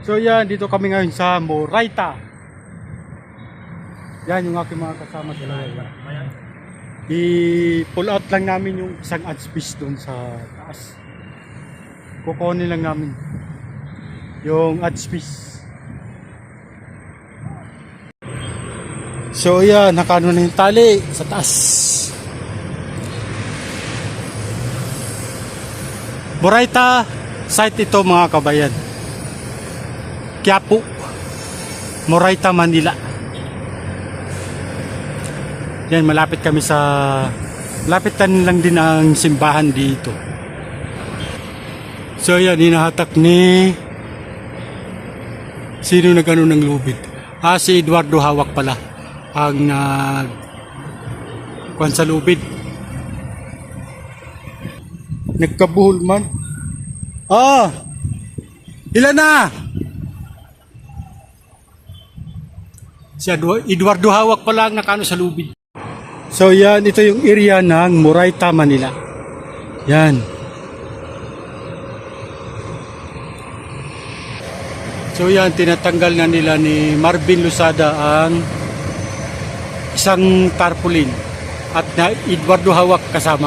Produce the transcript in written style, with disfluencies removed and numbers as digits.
So yan, dito kami ngayon sa Moraita. Yan yung aking mga kasama sa loob. I-pull out lang namin yung isang ads fish doon sa taas. Kukunin lang namin yung ads fish. So yan, nakano na yung tali sa taas. Moraita site ito mga kabayan. Quiapo, Moraita, Manila. Yan, malapit lang din ang simbahan dito. So yan, hinahatak ni sino nagano ng lubid? Si Eduardo Hawak pala ang kuwan sa lubid. Nagkabuhol man. Ilan na? Si Eduardo Hawak pala ang nakano sa lubid. So yan, ito yung area ng Moraita, Manila. Yan. So yan, tinatanggal na nila ni Marvin Lusada ang isang tarpaulin at na Eduardo Hawak kasama.